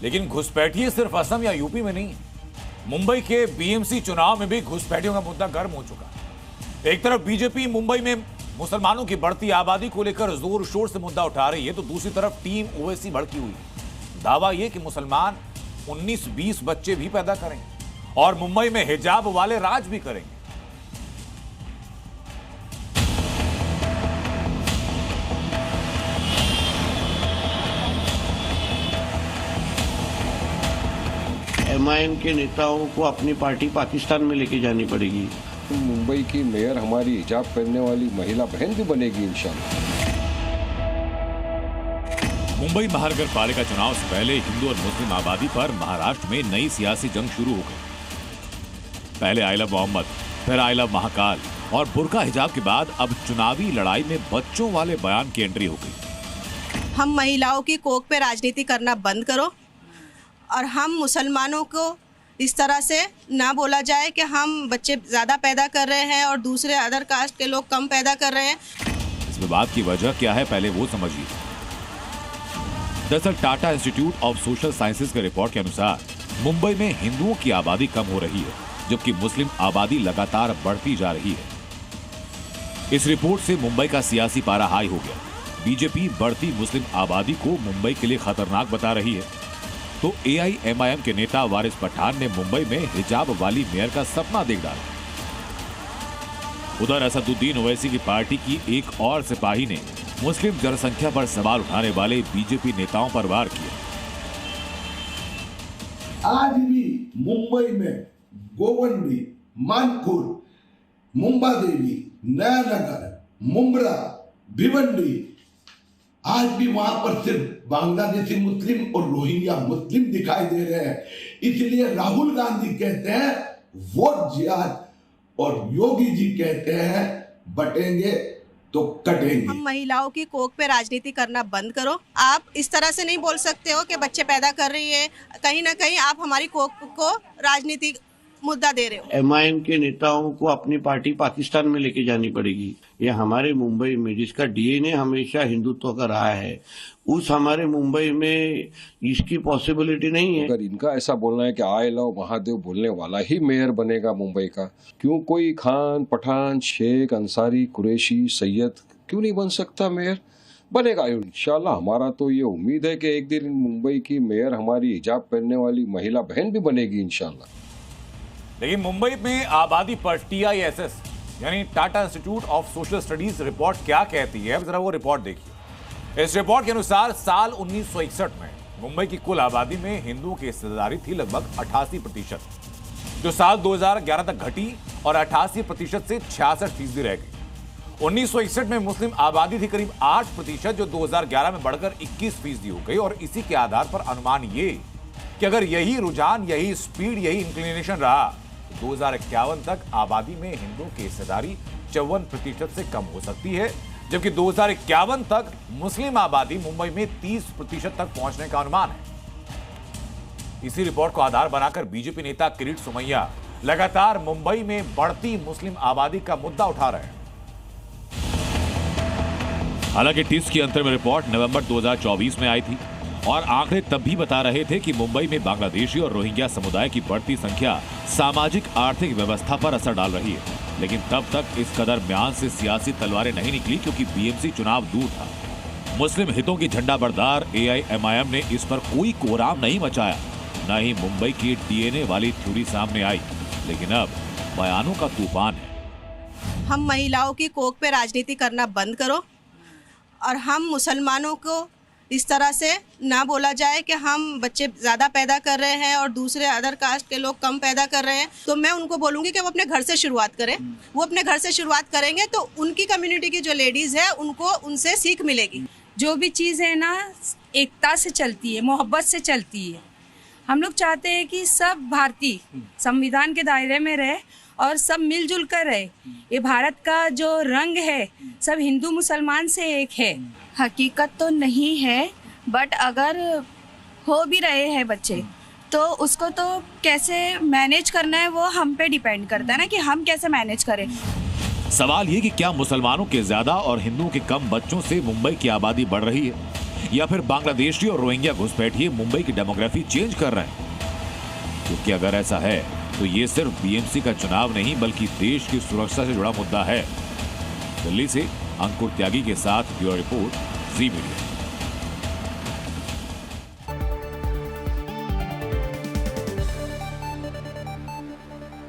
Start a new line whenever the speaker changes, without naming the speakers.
लेकिन घुसपैठिए सिर्फ असम या यूपी में नहीं, मुंबई के बीएमसी चुनाव में भी घुसपैठियों का मुद्दा गर्म हो चुका है। एक तरफ बीजेपी मुंबई में मुसलमानों की बढ़ती आबादी को लेकर जोर शोर से मुद्दा उठा रही है, तो दूसरी तरफ टीम ओवैसी भड़की हुई है। दावा यह कि मुसलमान 19-20 बच्चे भी पैदा करेंगे और मुंबई में हिजाब वाले राज भी करेंगे।
एमआईएम के नेताओं को अपनी पार्टी पाकिस्तान में लेके जानी पड़ेगी।
मुंबई की मेयर हमारी हिजाब पहनने वाली महिला बहन भी बनेगी इंशाल्लाह।
मुंबई महानगर पालिका चुनाव से पहले हिंदू और मुस्लिम आबादी पर महाराष्ट्र में नई सियासी जंग शुरू हो गई। पहले आई लव मोहम्मद, फिर आई लव महाकाल और बुर्का हिजाब के बाद अब चुनावी लड़ाई में बच्चों वाले बयान की एंट्री हो गई।
हम महिलाओं की कोख पे राजनीति करना बंद करो और हम मुसलमानों को इस तरह से ना बोला जाए कि हम बच्चे ज़्यादा पैदा कर रहे हैं और दूसरे अदर कास्ट के लोग कम पैदा कर रहे हैं।
इस विवाद की वजह क्या है, पहले वो समझिए। दरअसल Tata institute of social sciences के रिपोर्ट के अनुसार मुंबई में हिंदुओं की आबादी कम हो रही है, जबकि मुस्लिम आबादी लगातार बढ़ती जा रही है। इस रिपोर्ट से मुंबई का सियासी पारा हाई हो गया। बीजेपी बढ़ती मुस्लिम आबादी को मुंबई के लिए खतरनाक बता रही है, तो एआईएमआईएम के नेता वारिस पठान ने मुंबई में हिजाब वाली मेयर का सपना देख डाला। उधर असदुद्दीन ओवैसी की पार्टी की एक और सिपाही ने मुस्लिम जनसंख्या पर सवाल उठाने वाले बीजेपी नेताओं पर वार किया।
आज भी मुंबई में गोवंडी, मानपुर, मुंबादेवी, नयानगर, मुंब्रा, भिवंडी, आज भी वहां पर सिर्फ बांग्लादेशी मुस्लिम और रोहिंग्या मुस्लिम दिखाई दे रहे हैं। इसलिए राहुल गांधी कहते हैं वोट जिहाद और योगी जी कहते हैं बटेंगे तो कटेंगे।
हम महिलाओं की कोख पे राजनीति करना बंद करो। आप इस तरह से नहीं बोल सकते हो कि बच्चे पैदा कर रही है, कहीं ना कहीं आप हमारी कोख को राजनीति मुद्दा दे रहे हो।
एमआईएम के नेताओं को अपनी पार्टी पाकिस्तान में लेके जानी पड़ेगी। ये हमारे मुंबई में जिसका डीएनए हमेशा हिंदुत्व का रहा है, उस हमारे मुंबई में इसकी पॉसिबिलिटी नहीं है।
अगर इनका ऐसा बोलना है कि आई लव महादेव बोलने वाला ही मेयर बनेगा मुंबई का, क्यों कोई खान, पठान, शेख, अंसारी, कुरैशी, सैयद क्यों नहीं बन सकता मेयर? बनेगा इंशाल्लाह। हमारा तो ये उम्मीद है कि एक दिन मुंबई की मेयर हमारी हिजाब पहनने वाली महिला बहन भी बनेगी इंशाल्लाह।
लेकिन मुंबई में आबादी पर TISS यानी Tata institute of social studies report क्या कहती है, जरा वो रिपोर्ट देखिए। इस रिपोर्ट के अनुसार साल 1961 में मुंबई की कुल आबादी में हिंदुओं की हिस्सेदारी थी लगभग 88%, जो साल 2011 तक घटी और 88% से 66% रह गई। 1961 में मुस्लिम आबादी थी करीब 8%, जो 2011 में बढ़कर 21% हो गई। और इसी के आधार पर अनुमान ये कि अगर यही रुझान, यही स्पीड, यही इंक्लिनेशन रहा, 2051 तक आबादी में हिंदुओं की हिस्सेदारी 54% से कम हो सकती है, जबकि 2051 तक मुस्लिम आबादी मुंबई में 30% तक पहुंचने का अनुमान है। इसी रिपोर्ट को आधार बनाकर बीजेपी नेता किरीट सोमैया लगातार मुंबई में बढ़ती मुस्लिम आबादी का मुद्दा उठा रहे हैं। हालांकि टिस की अंतरिम रिपोर्ट नवंबर 2024 में आई थी और आंकड़े तब भी बता रहे थे कि मुंबई में बांग्लादेशी और रोहिंग्या समुदाय की बढ़ती संख्या सामाजिक आर्थिक व्यवस्था पर असर डाल रही है। लेकिन तब तक इस कदर म्यान से सियासी तलवारें नहीं निकली, क्योंकि बीएमसी चुनाव दूर था। मुस्लिम हितों की झंडा बरदार एआईएमआईएम ने इस पर कोई कोहराम नहीं मचाया, न ही मुंबई की डीएनए वाली थ्योरी सामने आई। लेकिन अब बयानों का तूफान है।
हम महिलाओं की कोख पे राजनीति करना बंद करो और हम मुसलमानों को इस तरह से ना बोला जाए कि हम बच्चे ज़्यादा पैदा कर रहे हैं और दूसरे अदर कास्ट के लोग कम पैदा कर रहे हैं। तो मैं उनको बोलूँगी कि वो अपने घर से शुरुआत करें। वो अपने घर से शुरुआत करेंगे तो उनकी कम्युनिटी की जो लेडीज़ है उनको उनसे सीख मिलेगी।
जो भी चीज़ है ना, एकता से चलती है, मोहब्बत से चलती है। हम लोग चाहते हैं कि सब भारतीय संविधान के दायरे में रहे और सब मिलजुल कर रहे। ये भारत का जो रंग है सब हिंदू मुसलमान से एक है।
हकीकत तो नहीं है, बट अगर हो भी रहे हैं बच्चे तो उसको तो कैसे मैनेज करना है वो हम पे डिपेंड करता है ना, कि हम कैसे मैनेज करें।
सवाल ये कि क्या मुसलमानों के ज्यादा और हिंदुओं के कम बच्चों से मुंबई की आबादी बढ़ रही है? या फिर बांग्लादेशी और रोहिंग्या घुसपैठिए मुंबई की डेमोग्राफी चेंज कर रहे हैं? क्योंकि अगर ऐसा है तो ये सिर्फ बीएमसी का चुनाव नहीं बल्कि देश की सुरक्षा से जुड़ा मुद्दा है। दिल्ली से अंकुर त्यागी के साथ ब्यूरो रिपोर्ट, जी मीडिया।